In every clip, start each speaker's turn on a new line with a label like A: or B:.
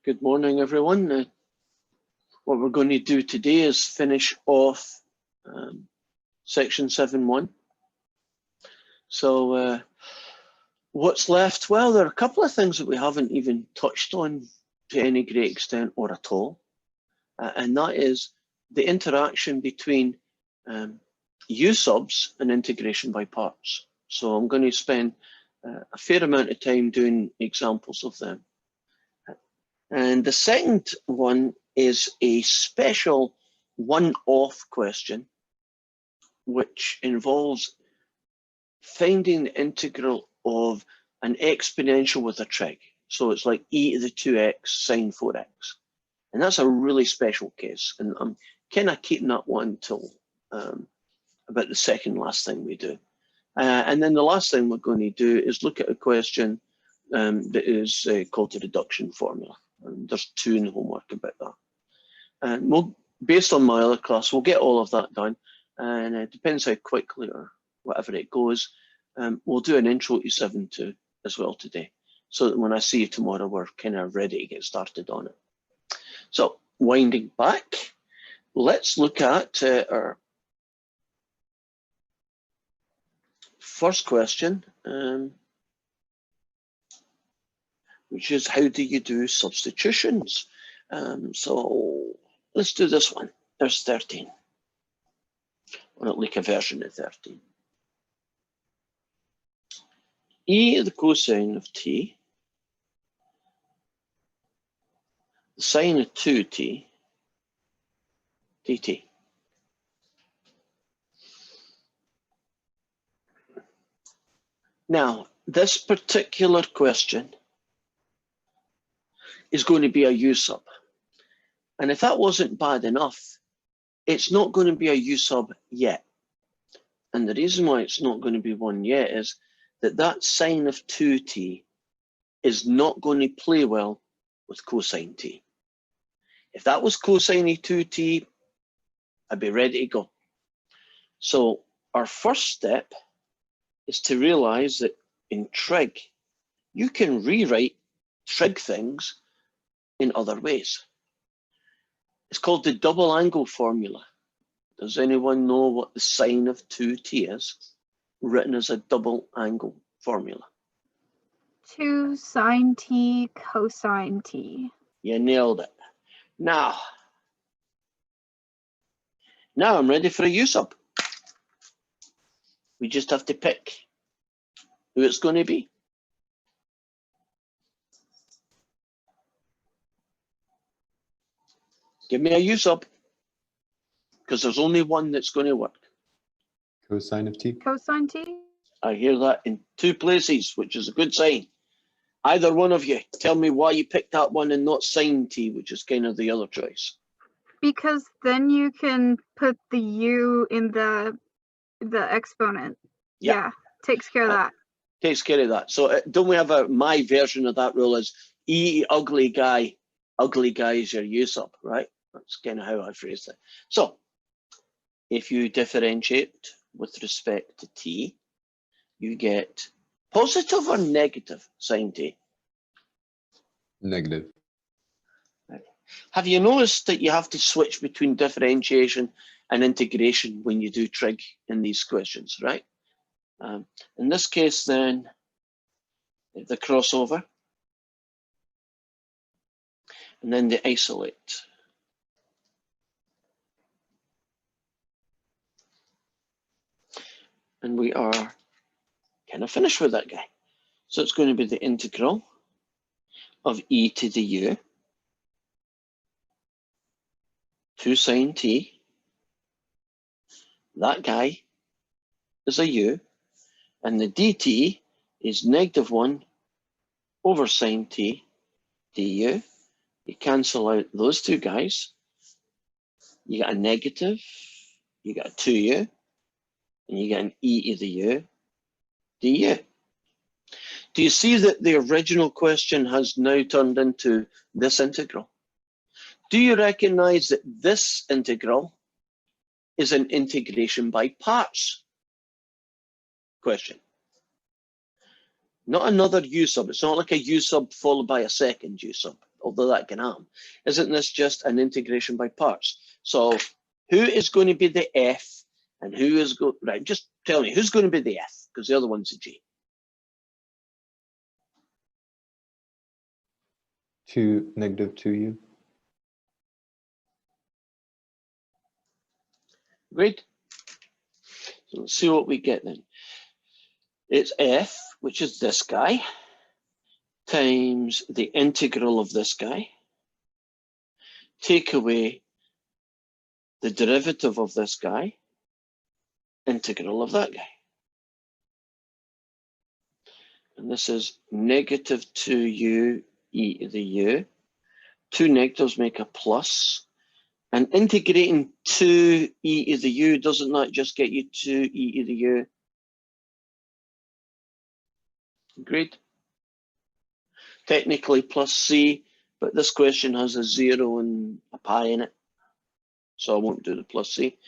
A: Good morning, everyone. What we're going to do today is finish off section 7.1. So what's left? Well, there are a couple of things that we haven't even touched on to any great extent or at all. And that is the interaction between U-subs and integration by parts. So I'm going to spend a fair amount of time doing examples of them. And the second one is a special one-off question, which involves finding the integral of an exponential with a trig. So it's like e to the 2x sine 4x. And that's a really special case. And I'm kind of keeping that one till about the second last thing we do. And then the last thing we're going to do is look at a question that is called the reduction formula. And there's two in the homework about that. And we'll, based on my other class, we'll get all of that done. And it depends how quickly or whatever it goes. We'll do an intro to 7.2 as well today. So that when I see you tomorrow, we're kind of ready to get started on it. So winding back, let's look at our first question, which is how do you do substitutions? So let's do this one. There's 13, or at least a version of 13. E to the cosine of t, the sine of 2t, dt. Now, this particular question is going to be a U-sub. And if that wasn't bad enough, it's not going to be a U-sub yet. And the reason why it's not going to be one yet is that that sine of 2t is not going to play well with cosine t. If that was cosine of 2t, I'd be ready to go. So our first step is to realize that in trig, you can rewrite trig things in other ways. It's called the double angle formula. Does anyone know what the sine of 2t is, written as a double angle formula?
B: 2 sine t cosine t.
A: You nailed it. Now I'm ready for a U-sub. We just have to pick who it's going to be. Give me a U-sub, because there's only one that's going to work.
C: Cosine of t.
B: Cosine t?
A: I hear that in two places, which is a good sign. Either one of you, tell me why you picked that one and not sine t, which is kind of the other choice.
B: Because then you can put the u in the exponent. Yeah, takes care of that.
A: Takes care of that. So don't we have my version of that rule is E ugly guy is your U-sub, right? That's kind of how I phrased it. So if you differentiate with respect to t, you get positive or negative sine t?
C: Negative.
A: Right. Have you noticed that you have to switch between differentiation and integration when you do trig in these questions, right? In this case, then, the crossover, and then the isolate. And we are kind of finished with that guy. So it's going to be the integral of e to the u, 2 sine t. That guy is a u, and the dt is -1 over sine t du. You cancel out those two guys. You get a negative, you get a 2u, and you get an e to the u du. Do you see that the original question has now turned into this integral? Do you recognize that this integral is an integration by parts question? Not another U-sub. It's not like a U-sub followed by a second U-sub. although that can happen. Isn't this just an integration by parts? So who is going to be the F and who is going, right, just tell me, who's going to be the F? Because the other one's a G.
C: 2, -2u.
A: Great. So let's see what we get then. It's F, which is this guy, times the integral of this guy. Take away the derivative of this guy, integral of that guy. And this is -2u e to the u. Two negatives make a plus. And integrating 2e to the u, doesn't that just get you 2e to the u? Agreed? Technically plus c, but this question has a 0 and a pi in it. So I won't do the plus c.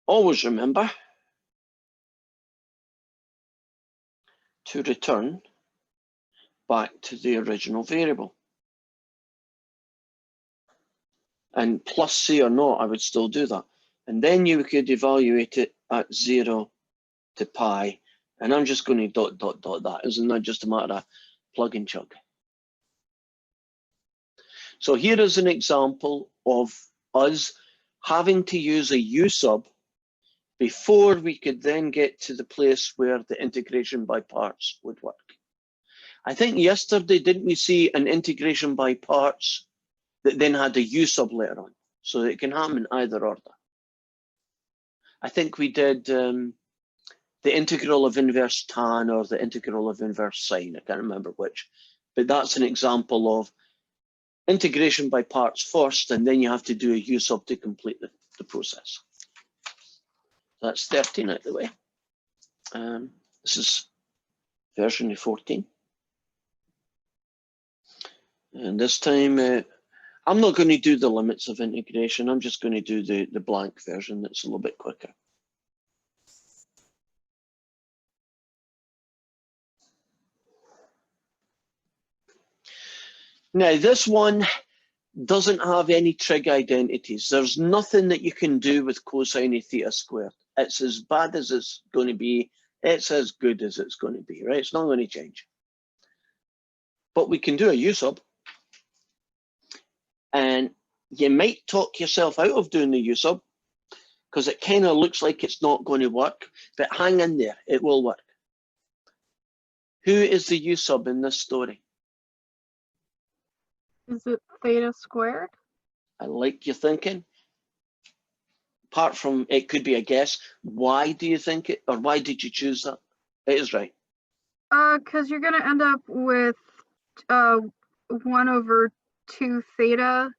A: Always remember to return back to the original variable. And plus c or not, I would still do that. And then you could evaluate it at 0 to pi. And I'm just going to ... that. Isn't that just a matter of plug and chug? So here is an example of us having to use a u sub before we could then get to the place where the integration by parts would work. I think yesterday, didn't we see an integration by parts that then had a u sub later on? So it can happen in either order. I think we did the integral of inverse tan or the integral of inverse sine. I can't remember which, but that's an example of integration by parts first, and then you have to do a u sub to complete the process. That's 13 out of the way. This is version of 14. And this time, I'm not going to do the limits of integration. I'm just going to do the blank version that's a little bit quicker. Now, this one doesn't have any trig identities. There's nothing that you can do with cosine of theta squared. It's as bad as it's going to be. It's as good as it's going to be, right? It's not going to change. But we can do a u sub. And you might talk yourself out of doing the u sub because it kind of looks like it's not going to work, but hang in there, it will work. Who is the u sub in this story?
B: Is it theta squared?
A: I like your thinking. Apart from it could be a guess, why do you think it, or why did you choose that? It is right.
B: Because you're gonna end up with 1/2 theta.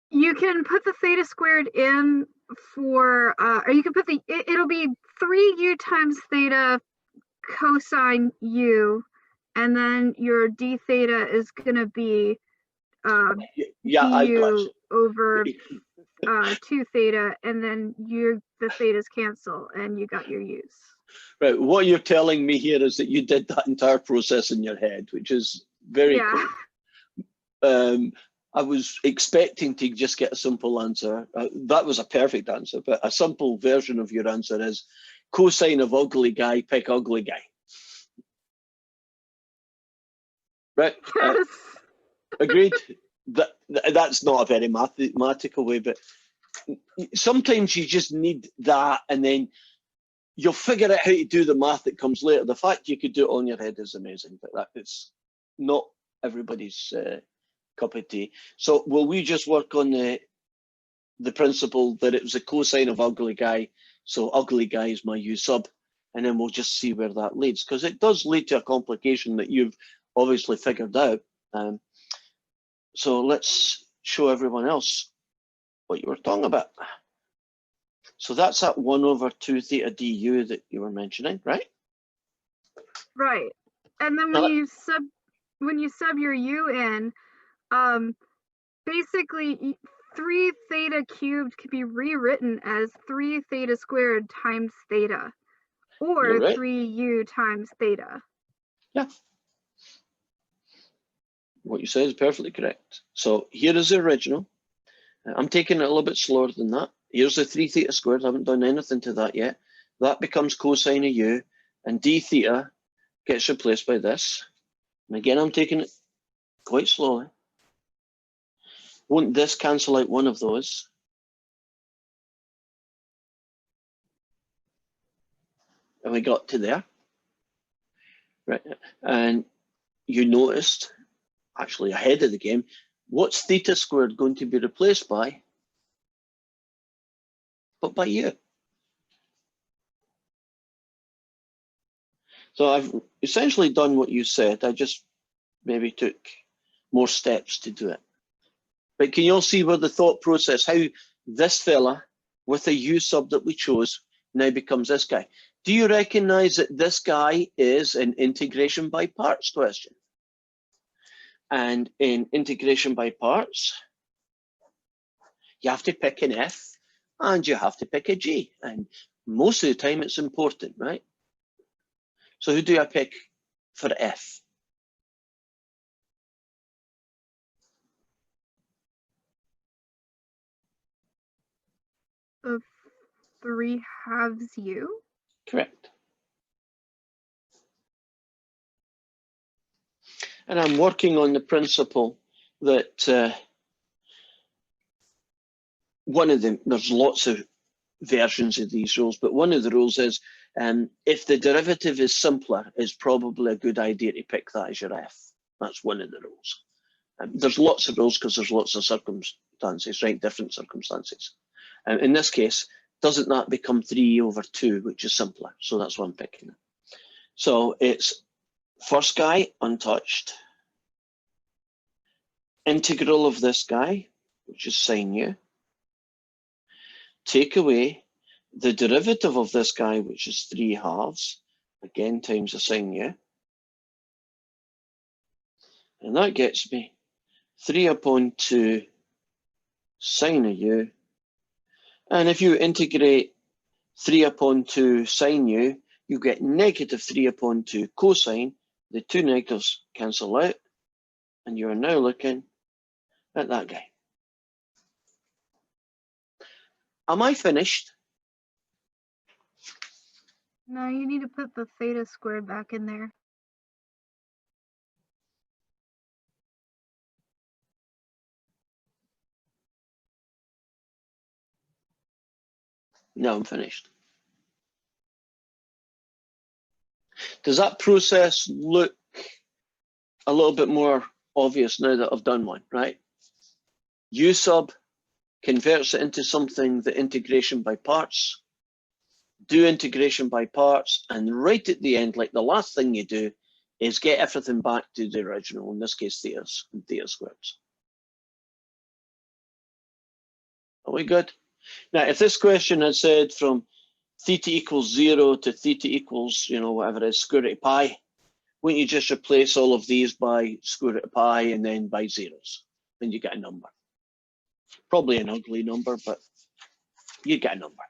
B: You can put the theta squared in for, or you can put the, it'll be 3u times theta cosine u, and then your d theta is gonna be du over 2 theta, and then the thetas cancel and you got your u's.
A: Right, what you're telling me here is that you did that entire process in your head, which is very cool. I was expecting to just get a simple answer. That was a perfect answer, but a simple version of your answer is cosine of ugly guy, pick ugly guy. Right?
B: Yes.
A: Agreed? That's not a very mathematical way, but sometimes you just need that, and then you'll figure out how to do the math that comes later. The fact you could do it on your head is amazing, but that is not everybody's cup of tea. So will we just work on the principle that it was a cosine of ugly guy, so ugly guy is my u sub, and then we'll just see where that leads, because it does lead to a complication that you've obviously figured out. So let's show everyone else what you were talking about. So that's that 1/2 theta du that you were mentioning, right?
B: Right. And then when you sub your u in, basically 3 theta cubed can be rewritten as 3 theta squared times theta, or
A: You're right.
B: 3u times theta.
A: Yeah. What you say is perfectly correct. So here is the original. I'm taking it a little bit slower than that. Here's the 3 theta squared. I haven't done anything to that yet. That becomes cosine of u, and d theta gets replaced by this. And again, I'm taking it quite slowly. Won't this cancel out one of those? And we got to there. Right. And you noticed, actually ahead of the game, what's theta squared going to be replaced by? But by u. So I've essentially done what you said. I just maybe took more steps to do it. But can you all see where the thought process, how this fella with a u sub that we chose now becomes this guy? Do you recognize that this guy is an integration by parts question? And in integration by parts, you have to pick an F and you have to pick a G. And most of the time it's important, right? So who do I pick for F?
B: The 3 halves u.
A: Correct. And I'm working on the principle that one of them, there's lots of versions of these rules, but one of the rules is if the derivative is simpler, it's probably a good idea to pick that as your F. That's one of the rules. There's lots of rules because there's lots of circumstances, right? Different circumstances. In this case, doesn't that become 3 over 2, which is simpler? So that's why I'm picking it. So it's first guy untouched, integral of this guy, which is sine u, take away the derivative of this guy, which is 3 halves, again times the sine u, and that gets me 3 upon 2 sine of u. And if you integrate 3 upon 2 sine u, you get negative 3 upon 2 cosine. The two negatives cancel out, and you are now looking at that guy. Am I finished?
B: No, you need to put the theta squared back in there.
A: No, I'm finished. Does that process look a little bit more obvious now that I've done one, right? U sub converts it into something, the integration by parts, do integration by parts, and right at the end, like the last thing you do is get everything back to the original, in this case, thetas and theta squareds. Are we good? Now, if this question had said from theta equals 0 to theta equals, whatever it is, square root of pi, wouldn't you just replace all of these by square root of pi and then by zeros? Then you get a number. Probably an ugly number, but you get a number.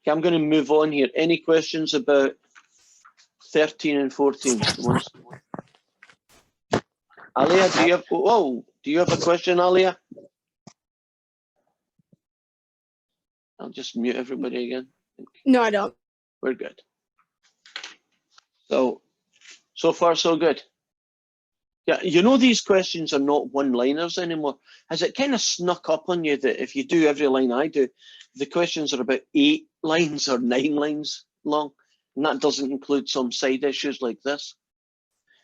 A: Okay, I'm going to move on here. Any questions about 13 and 14? Alia, do you have a question, Alia? I'll just mute everybody again.
D: No, I don't.
A: We're good. So far so good. Yeah, these questions are not one-liners anymore. Has it kind of snuck up on you that if you do every line I do, the questions are about 8 lines or 9 lines long, and that doesn't include some side issues like this.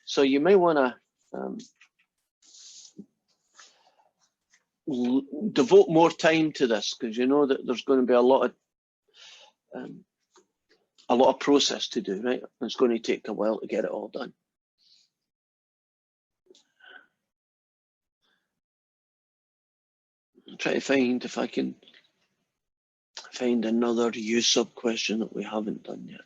A: So you may want to devote more time to this, because you know that there's going to be a lot of process to do, right? It's going to take a while to get it all done. I'll try to find if I can find another U sub question that we haven't done yet.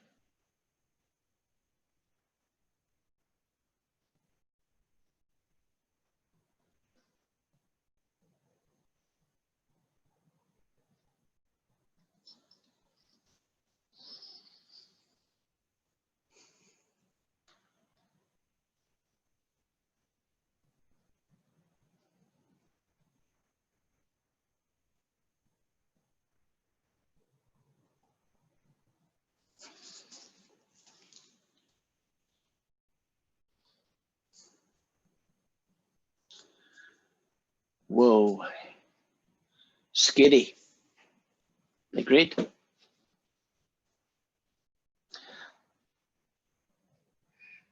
A: Whoa. Scary. Agreed.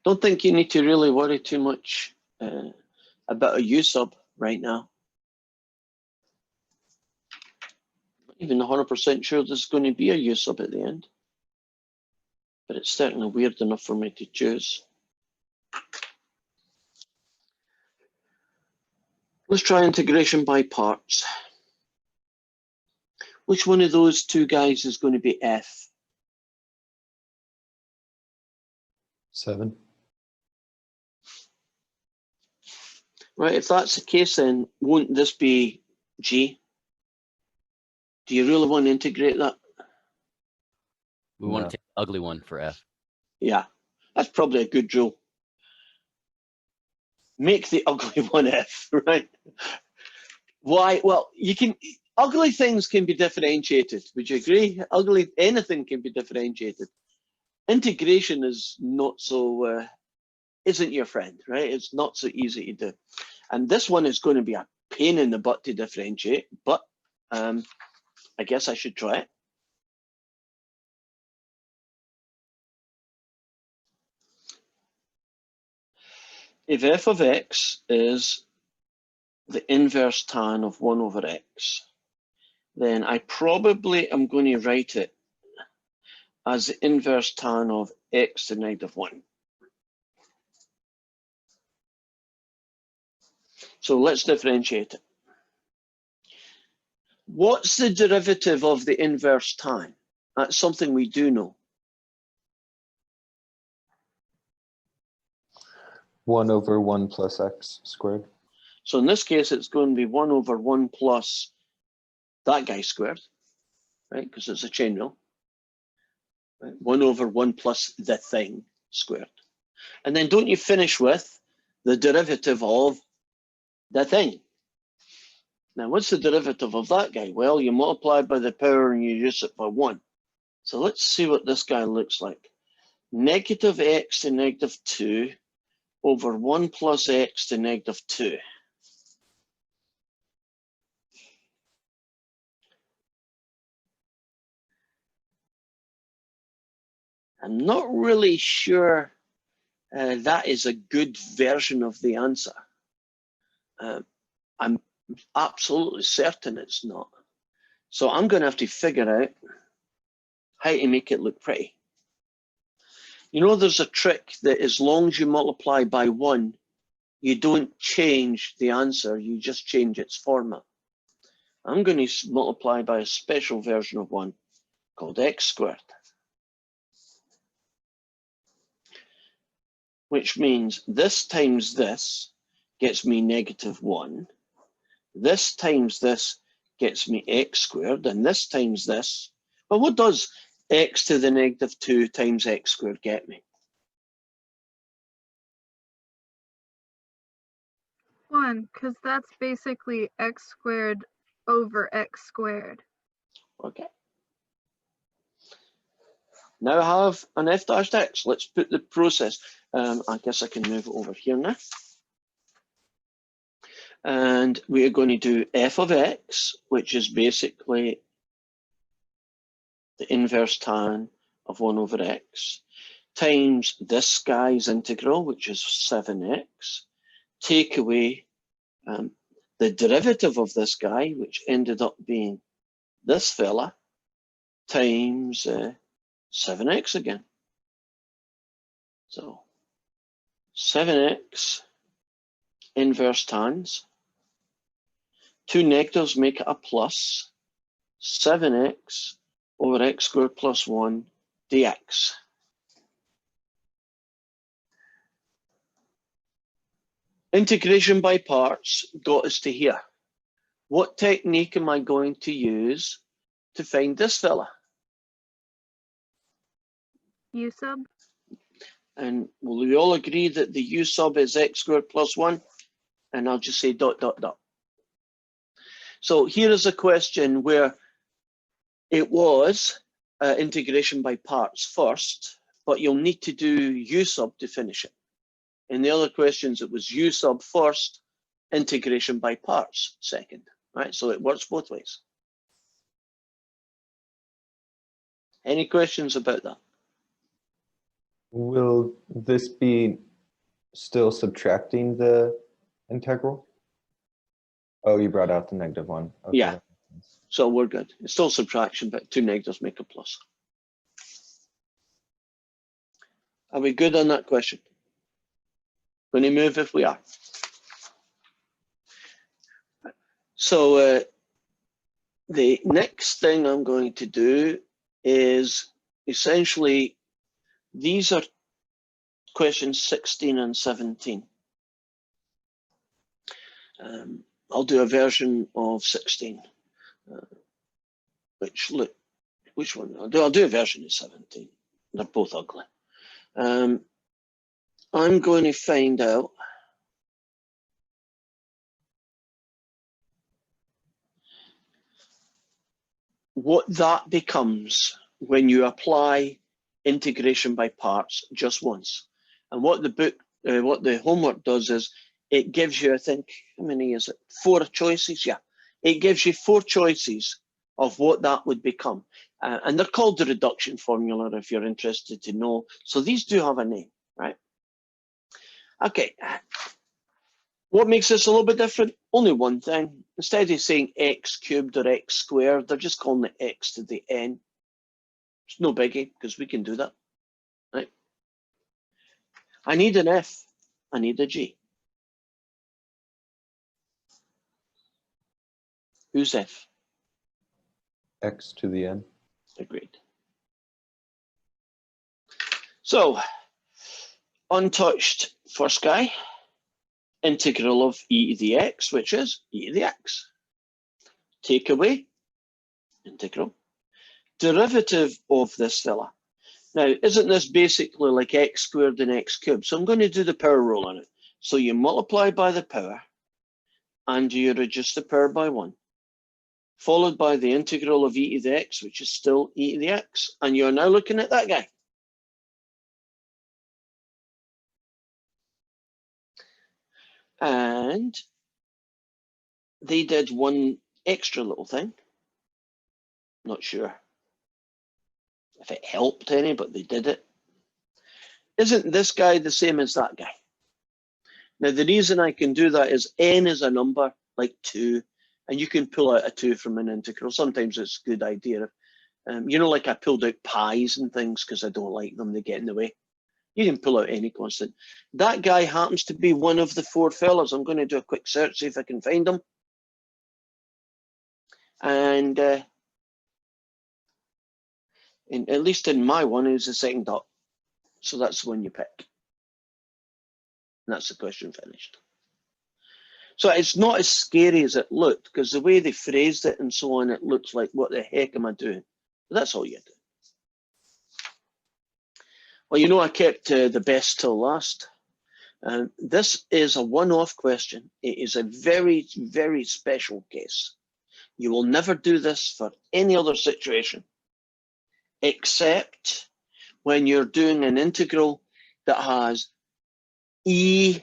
A: Don't think you need to really worry too much about a U sub right now. Not even 100% sure there's going to be a U sub at the end, but it's certainly weird enough for me to choose. Let's try integration by parts. Which one of those two guys is going to be F?
C: 7.
A: Right, if that's the case, then won't this be G? Do you really want to integrate that?
D: We want
C: No.
D: to take the ugly one for F.
A: Yeah, that's probably a good rule. Make the ugly one F, right? Why? Well, you can, ugly things can be differentiated. Would you agree? Ugly, anything can be differentiated. Integration is not so, isn't your friend, right? It's not so easy to do. And this one is going to be a pain in the butt to differentiate, but I guess I should try it. If f of x is the inverse tan of 1 over x, then I probably am going to write it as the inverse tan of x to the negative 1. So let's differentiate it. What's the derivative of the inverse tan? That's something we do know.
C: 1 over 1 plus x squared.
A: So in this case, it's going to be 1 over 1 plus that guy squared, right? Because it's a chain rule. Right? 1 over 1 plus the thing squared. And then don't you finish with the derivative of the thing. Now, what's the derivative of that guy? Well, you multiply by the power and you use it by 1. So let's see what this guy looks like. Negative x to negative 2 over 1 plus x to negative 2. I'm not really sure that is a good version of the answer. I'm absolutely certain it's not. So I'm going to have to figure out how to make it look pretty. You know, there's a trick that as long as you multiply by 1, you don't change the answer, you just change its format. I'm going to multiply by a special version of 1 called x squared, which means this times this gets me negative 1. This times this gets me x squared, and this times this. But what does x to the negative 2 times x squared get me?
B: 1, because that's basically x squared over x squared.
A: Okay. Now I have an f dashed x. Let's put the process. I guess I can move it over here now. And we are going to do f of x, which is basically the inverse tan of 1 over x, times this guy's integral, which is 7x, take away the derivative of this guy, which ended up being this fella, times 7x again. So 7x inverse tans. 2 negatives make it a plus. 7x over x squared plus 1 dx. Integration by parts got us to here. What technique am I going to use to find this fella?
B: U sub?
A: And will we all agree that the u sub is x squared plus 1? And I'll just say dot, dot, dot. So here is a question where it was integration by parts first, but you'll need to do u sub to finish it. In the other questions, it was u sub first, integration by parts second, right? So it works both ways. Any questions about that?
C: Will this be still subtracting the integral? Oh, you brought out the -1. Okay.
A: Yeah. So we're good. It's still subtraction, but two negatives make a plus. Are we good on that question? Going to move if we are. So the next thing I'm going to do is essentially, these are questions 16 and 17. I'll do a version of 16, which one? I'll do a version of 17. They're both ugly. I'm going to find out what that becomes when you apply integration by parts just once. And what the book, what the homework does is it gives you, I think, how many is it? 4 choices, yeah. It gives you 4 choices of what that would become. And they're called the reduction formula if you're interested to know. So these do have a name, right? Okay. What makes this a little bit different? Only one thing. Instead of saying x cubed or x squared, they're just calling it x to the n. It's no biggie because we can do that, right? I need an f. I need a g. Who's f?
C: X to the n.
A: Agreed. So, untouched first guy, integral of e to the x, which is e to the x. Take away, integral. Derivative of this fella. Now, isn't this basically like x squared and x cubed? So I'm going to do the power rule on it. So you multiply by the power, and you reduce the power by 1. Followed by the integral of e to the x, which is still e to the x. And you're now looking at that guy. And they did one extra little thing. Not sure if it helped any, but they did it. Isn't this guy the same as that guy? Now, the reason I can do that is n is a number like 2, and you can pull out a 2 from an integral. Sometimes it's a good idea. You know, like I pulled out pies and things because I don't like them, they get in the way. You can pull out any constant. That guy happens to be one of the 4 fellas. I'm going to do a quick search, see if I can find them. And at least in my one, is the second dot. So that's the one you pick. And that's the question finished. So it's not as scary as it looked, because the way they phrased it and so on, it looks like, what the heck am I doing? But that's all you do. Well, you know, I kept the best till last. This is a one-off question. It is a very, very special case. You will never do this for any other situation, except when you're doing an integral that has e,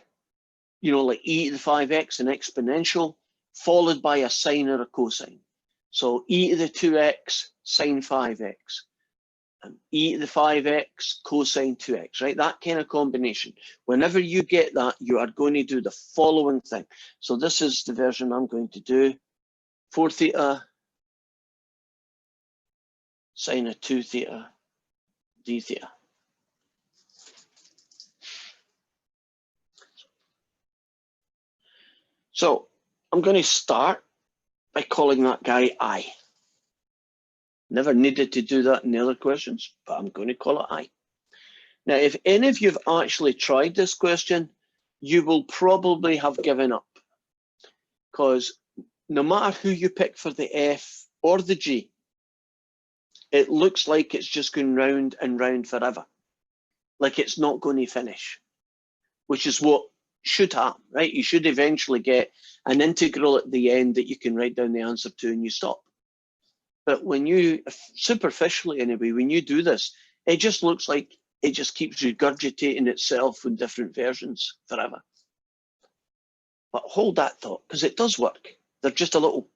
A: you know, like e to the 5x, an exponential, followed by a sine or a cosine. So e to the 2x, sine 5x. E to the 5x, cosine 2x, right? That kind of combination. Whenever you get that, you are going to do the following thing. So this is the version I'm going to do. 4 theta, sine of 2 theta, d theta. So I'm going to start by calling that guy I. Never needed to do that in the other questions, but I'm going to call it I. Now, if any of you have actually tried this question, you will probably have given up, because no matter who you pick for the F or the G, it looks like it's just going round and round forever. Like it's not going to finish, which is what should happen, right? You should eventually get an integral at the end that you can write down the answer to and you stop. But when you, superficially anyway, when you do this, it just looks like it just keeps regurgitating itself in different versions forever. But hold that thought, because it does work. They're just a little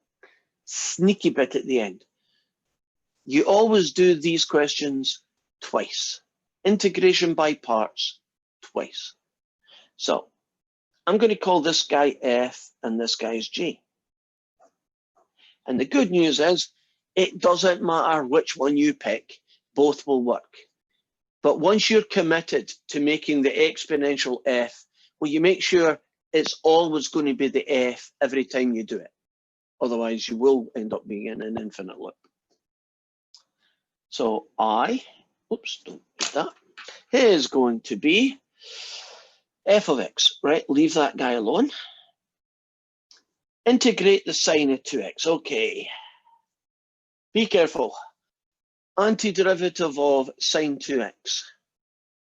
A: sneaky bit at the end. You always do these questions twice. Integration by parts, twice. So I'm going to call this guy F and this guy is G. And the good news is, it doesn't matter which one you pick, both will work. But once you're committed to making the exponential F, well, you make sure it's always going to be the F every time you do it. Otherwise, you will end up being in an infinite loop. So I, oops, don't do that, is going to be f of x, right? Leave that guy alone. Integrate the sine of 2x. Okay. Be careful. Antiderivative of sine 2x.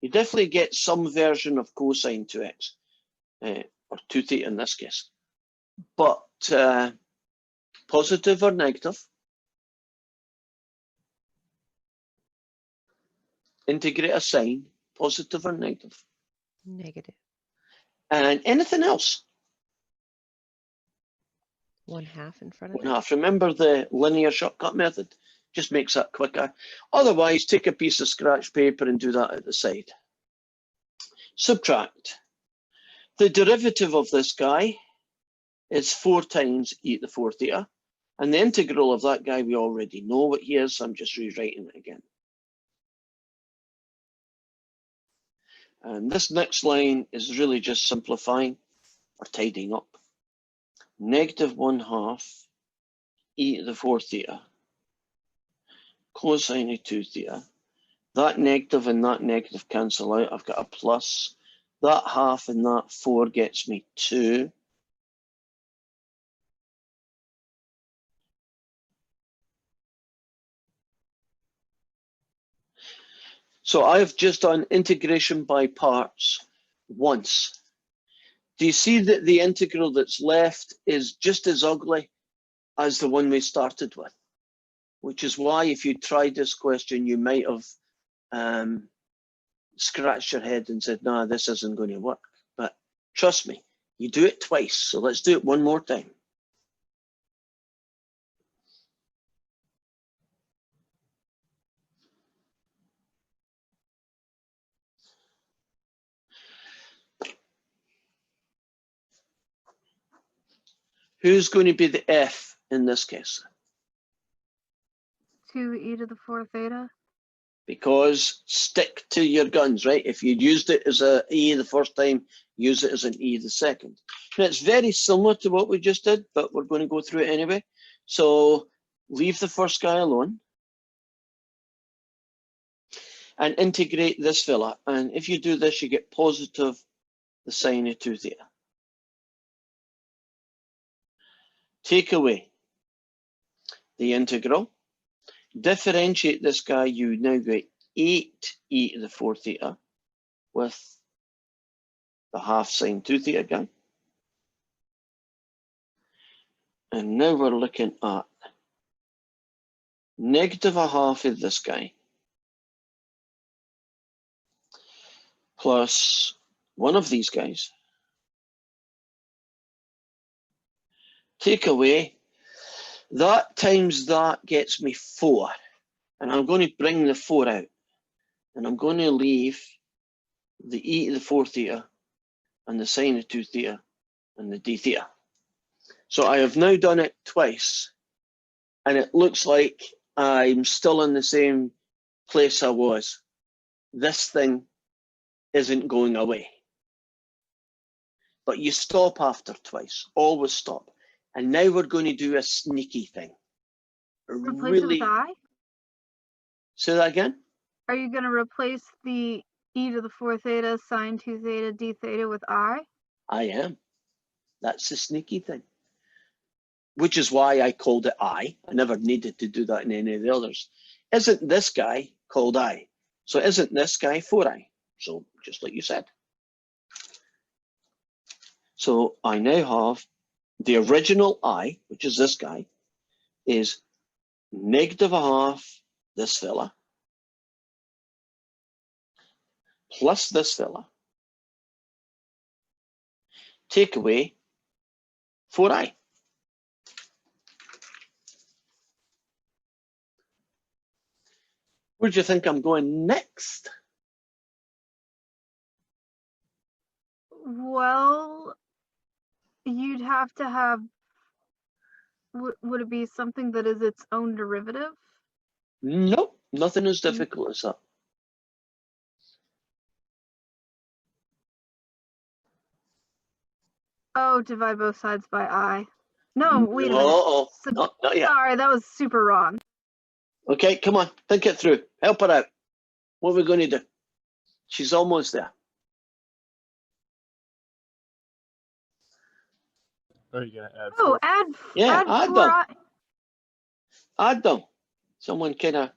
A: You definitely get some version of cosine 2x, or 2 theta in this case. But positive or negative? Integrate a sine, positive or negative?
E: Negative.
A: And anything else?
E: 1/2 in front of it.
A: 1/2. Remember the linear shortcut method? Just makes that quicker. Otherwise, take a piece of scratch paper and do that at the side. Subtract. The derivative of this guy is 4 times e to the 4 theta. And the integral of that guy, we already know what he is, so I'm just rewriting it again. And this next line is really just simplifying or tidying up. Negative 1/2 e to the 4 theta cosine of 2 theta. That negative and that negative cancel out. I've got a plus. That half and that 4 gets me 2. So I've just done integration by parts once. Do you see that the integral that's left is just as ugly as the one we started with? Which is why if you tried this question, you might have scratched your head and said, no, this isn't going to work. But trust me, you do it twice. So let's do it one more time. Who's going to be the F in this case?
B: 2e to the 4 theta.
A: Because stick to your guns, right? If you used it as an E the first time, use it as an E the second. And it's very similar to what we just did, but we're going to go through it anyway. So leave the first guy alone and integrate this fella. And if you do this, you get positive the sine of 2 theta. Take away the integral. Differentiate this guy, you now get 8e to the 4 theta with the half sine 2 theta guy. And now we're looking at negative 1/2 of this guy plus one of these guys. Take away that times that gets me 4. And I'm going to bring the 4 out. And I'm going to leave the e to the 4 theta and the sine of 2 theta and the d theta. So I have now done it twice. And it looks like I'm still in the same place I was. This thing isn't going away. But you stop after twice. Always stop. And now we're going to do a sneaky thing.
B: Replace it with I?
A: Say that again?
B: Are you going to replace the e to the 4 theta sine 2 theta d theta with I?
A: I am. That's the sneaky thing. Which is why I called it I. I never needed to do that in any of the others. Isn't this guy called I? So isn't this guy 4i? So just like you said. So I now have the original I, which is this guy, is negative 1/2 this fella plus this fella. Take away 4i. Where do you think I'm going next?
B: Well, you'd have to have, would it be something that is its own derivative?
A: Nope, nothing as difficult as that.
B: Oh, divide both sides by I. No, wait a minute.
A: No,
B: So-
A: not yet.
B: Sorry, that was super wrong.
A: Okay, come on, think it through. Help her out. What are we going to do? She's almost there.
F: Are you gonna add?
B: Oh,
F: four?
A: Yeah,
B: add
A: add
B: 4i.
A: them. Add them. Someone kind of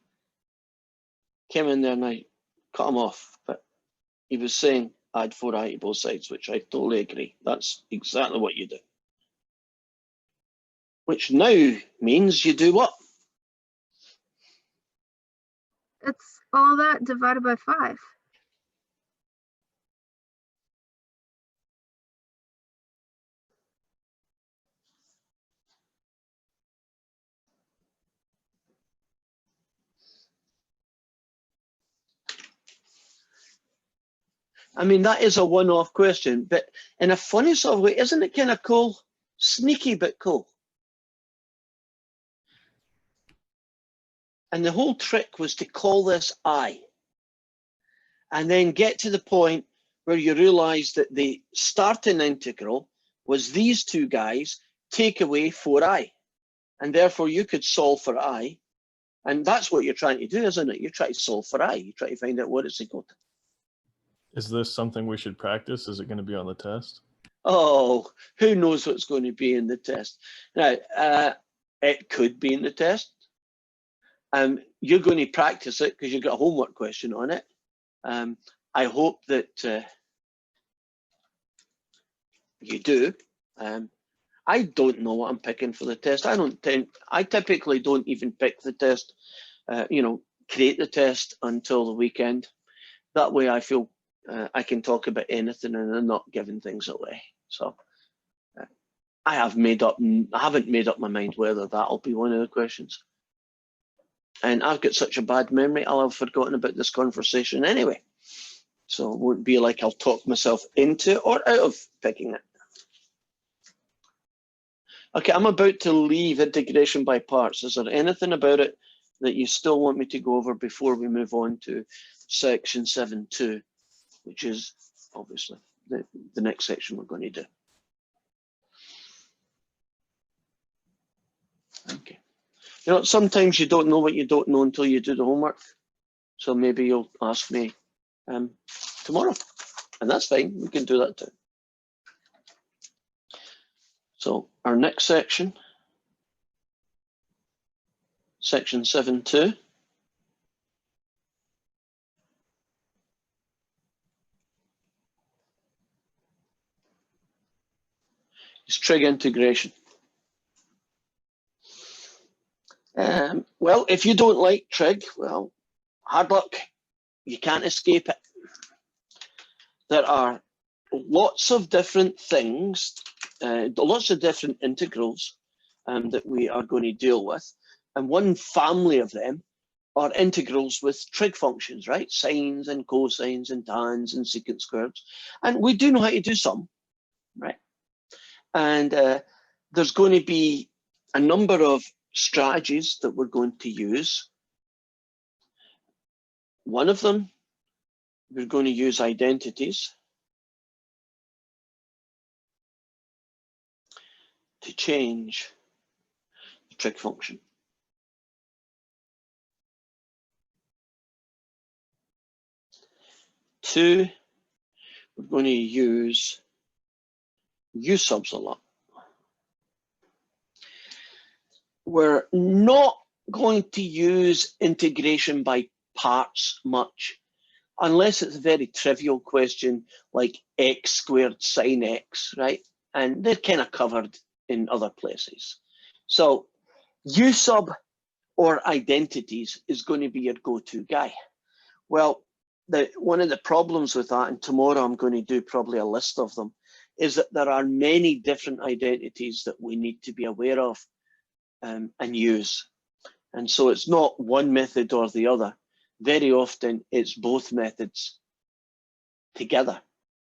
A: came in there and I cut him off, but he was saying add 4i to both sides, which I totally agree. That's exactly what you do. Which now means you do what?
B: It's all that divided by 5.
A: I mean, that is a one-off question, but in a funny sort of way, isn't it kind of cool? Sneaky, but cool. And the whole trick was to call this I, and then get to the point where you realize that the starting integral was these two guys take away 4i, and therefore you could solve for I, and that's what you're trying to do, isn't it? You try to solve for I, you try to find out what it's equal to.
F: Is this something we should practice? Is it going to be on the test?
A: Oh, who knows what's going to be in the test? Now, it could be in the test. You're going to practice it because you've got a homework question on it. I hope that you do. I don't know what I'm picking for the test. I typically don't even pick the test, create the test until the weekend. That way I feel I can talk about anything and I'm not giving things away. So I haven't made up my mind whether that'll be one of the questions. And I've got such a bad memory, I'll have forgotten about this conversation anyway. So it won't be like I'll talk myself into or out of picking it. Okay, I'm about to leave integration by parts. Is there anything about it that you still want me to go over before we move on to section 7.2, which is obviously the next section we're going to do? Okay. You know, sometimes you don't know what you don't know until you do the homework. So maybe you'll ask me tomorrow, and that's fine. We can do that too. So our next section, section 7.2. is trig integration. Well, if you don't like trig, well, hard luck. You can't escape it. There are lots of different things, lots of different integrals that we are going to deal with. And one family of them are integrals with trig functions, right? Sines and cosines and tans and secant squareds. And we do know how to do some, right? And there's going to be a number of strategies that we're going to use. One of them, we're going to use identities to change the trig function. Two, we're going to use u-subs a lot. We're not going to use integration by parts much, unless it's a very trivial question like x squared sine x, right? And they're kind of covered in other places. So u-sub or identities is going to be your go-to guy. Well, one of the problems with that, and tomorrow I'm going to do probably a list of them, is that there are many different identities that we need to be aware of and use. And so it's not one method or the other. Very often it's both methods together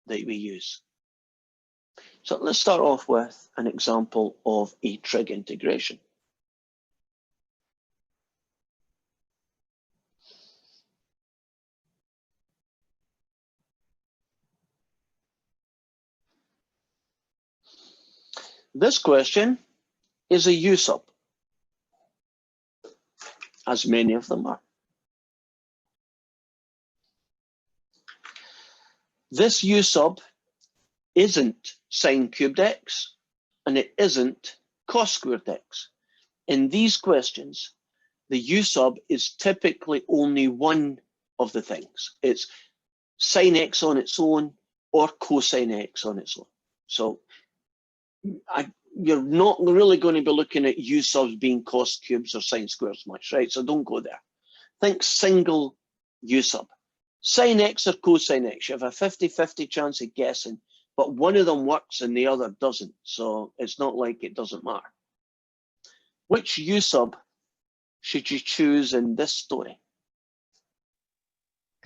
A: that we use. So let's start off with an example of a trig integration. This question is a U sub, as many of them are. This U sub isn't sine cubed x, and it isn't cos squared x. In these questions, the U sub is typically only one of the things. It's sine x on its own or cosine x on its own. So you're not really going to be looking at U subs being cos cubes or sine squares much, right? So don't go there. Think single U sub. Sine x or cosine x, you have a 50-50 chance of guessing, but one of them works and the other doesn't. So it's not like it doesn't matter. Which U sub should you choose in this story?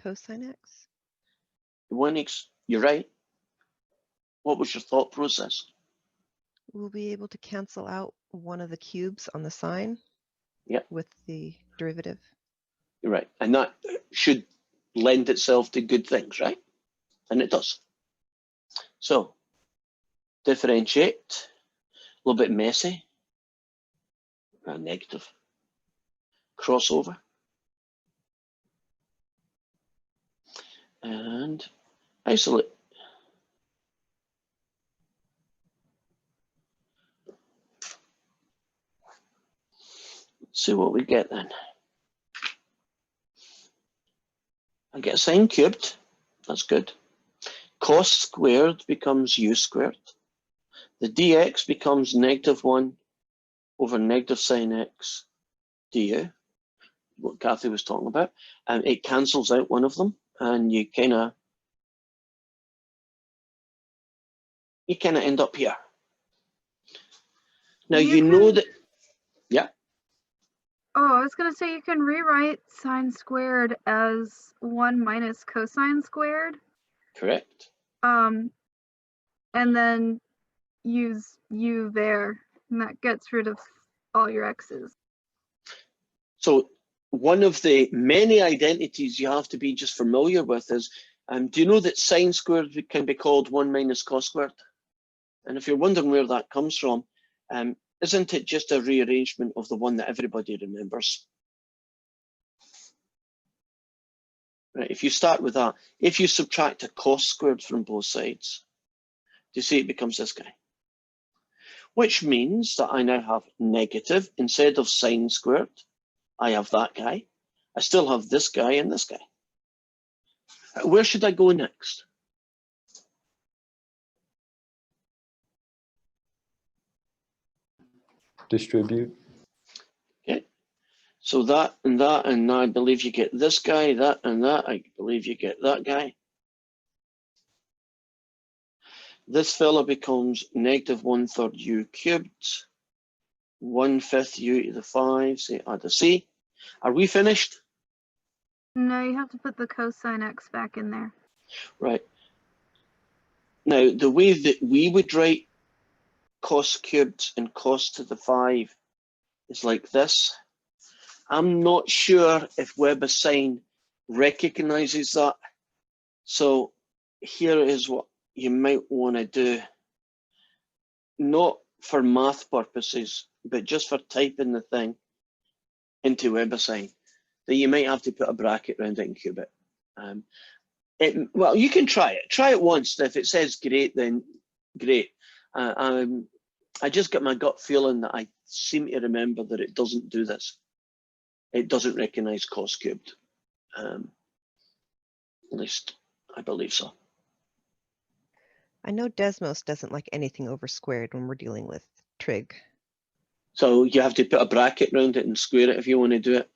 E: Cosine x?
A: You're right. What was your thought process?
E: We'll be able to cancel out one of the cubes on the sine.
A: Yep.
E: With the derivative.
A: You're right. And that should lend itself to good things, right? And it does. So differentiate, a little bit messy, negative, crossover, and isolate. Let's see what we get then. I get sine cubed, that's good. Cos squared becomes U squared. The dx becomes -1 over negative sine x du, what Kathy was talking about. And it cancels out one of them, and you kind of end up here. Now you know that, yeah.
B: Oh, I was gonna say you can rewrite sine squared as 1 minus cosine squared.
A: Correct.
B: And then use U there, and that gets rid of all your x's.
A: So one of the many identities you have to be just familiar with is, do you know that sine squared can be called 1 minus cos squared? And if you're wondering where that comes from, isn't it just a rearrangement of the one that everybody remembers? Right, if you start with that, if you subtract a cos squared from both sides, do you see it becomes this guy? Which means that I now have negative, instead of sine squared, I have that guy. I still have this guy and this guy. Where should I go next?
C: Distribute.
A: Okay, so that, and now I believe you get this guy, that, and that. I believe you get that guy. This fella becomes -1/3 U cubed, 1/5 U to the 5, say add a C. Are we finished?
B: No, you have to put the cosine x back in there.
A: Right. Now, the way that we would write cos cubed and cos to the 5 is like this. I'm not sure if WebAssign recognizes that. So here is what you might want to do. Not for math purposes, but just for typing the thing into WebAssign, that you might have to put a bracket around it and cube it. Well, you can try it. Try it once. If it says great, then great. I just got my gut feeling that I seem to remember that it doesn't do this. It doesn't recognize cos cubed. At least I believe so.
E: I know Desmos doesn't like anything over squared when we're dealing with trig.
A: So you have to put a bracket around it and square it if you want to do it.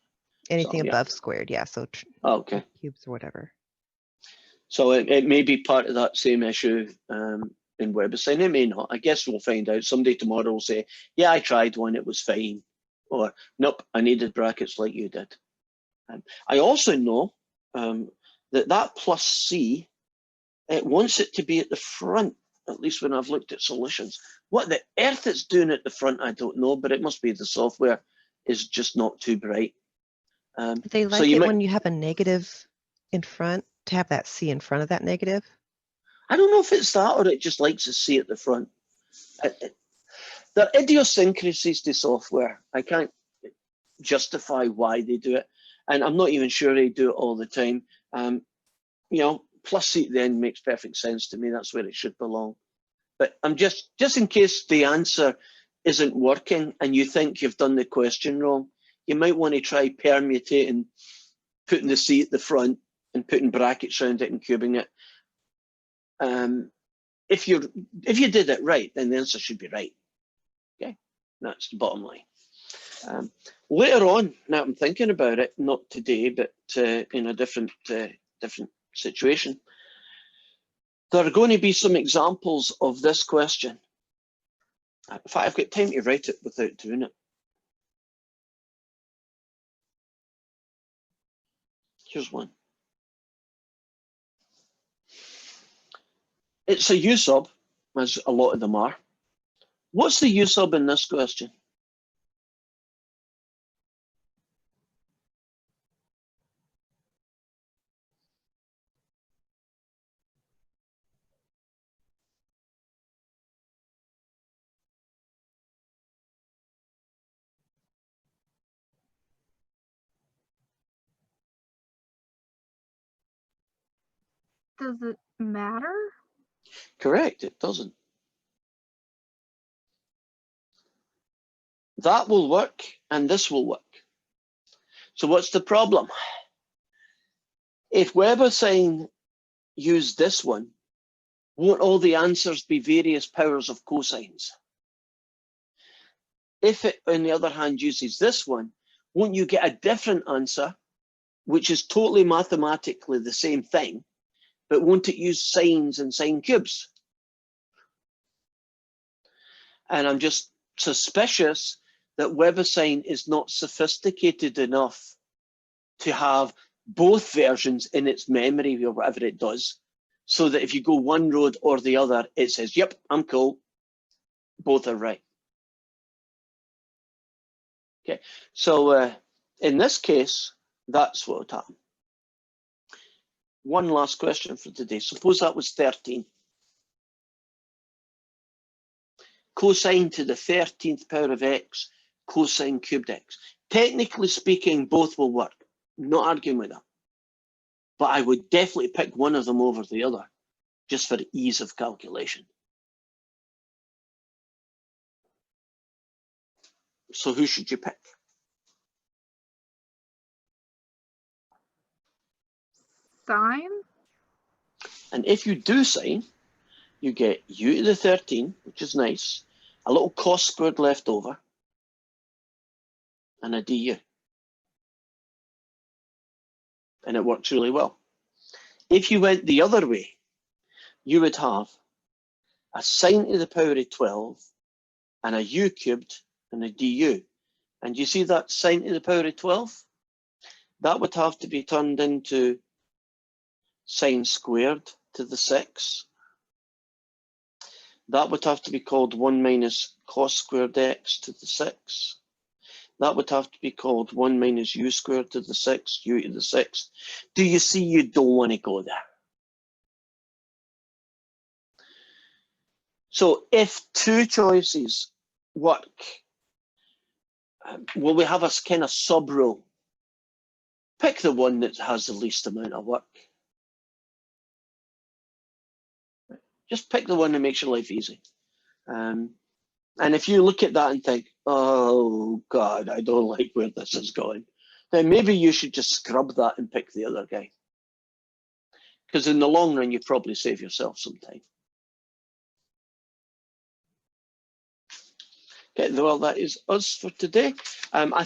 E: Anything
A: So, yeah.
E: above squared, yeah. So
A: Okay.
E: cubes or whatever.
A: So it may be part of that same issue. in WebAssign. It may not. I guess we'll find out. Somebody tomorrow will say, yeah, I tried one, it was fine. Or, nope, I needed brackets like you did. I also know that plus C, it wants it to be at the front, at least when I've looked at solutions. What the earth it's doing at the front, I don't know, but it must be the software is just not too bright.
E: They like
A: so you
E: it
A: might,
E: when you have a negative in front, to have that C in front of that negative.
A: I don't know if it's that or it just likes to see at the front. There are idiosyncrasies to software. I can't justify why they do it. And I'm not even sure they do it all the time. You know, plus C at the end makes perfect sense to me. That's where it should belong. But I'm just in case the answer isn't working and you think you've done the question wrong, you might want to try permutating, putting the C at the front and putting brackets around it and cubing it. If you did it right, then the answer should be right. Okay, that's the bottom line. Later on, now I'm thinking about it, not today, but in a different situation, there are going to be some examples of this question. In fact, I've got time to write it without doing it. Here's one. It's a U sub, as a lot of them are. What's the U sub in this question?
B: Does it matter?
A: Correct, it doesn't. That will work and this will work. So what's the problem? If WebAssign used this one, won't all the answers be various powers of cosines? If it, on the other hand, uses this one, won't you get a different answer, which is totally mathematically the same thing, but won't it use sines and sine cubes? And I'm just suspicious that WebAssign is not sophisticated enough to have both versions in its memory or whatever it does, so that if you go one road or the other, it says, yep, I'm cool, both are right. Okay, so in this case, that's what would happen. One last question for today. Suppose that was 13. Cosine to the 13th power of x, cosine cubed x. Technically speaking, both will work. I'm not arguing with that. But I would definitely pick one of them over the other, just for ease of calculation. So who should you pick?
B: Sine?
A: And if you do sine, you get u to the 13, which is nice, a little cos squared left over, and a du. And it works really well. If you went the other way, you would have a sine to the power of 12 and a u cubed and a du. And you see that sine to the power of 12? That would have to be turned into sine squared to the 6. That would have to be called 1 minus cos squared x to the 6. That would have to be called 1 minus u squared to the 6, u to the 6. Do you see you don't want to go there? So if two choices work, will we have a kind of sub-rule? Pick the one that has the least amount of work. Just pick the one that makes your life easy. And if you look at that and think, oh God, I don't like where this is going, then maybe you should just scrub that and pick the other guy. Because in the long run, you probably save yourself some time. Okay, well, that is us for today. I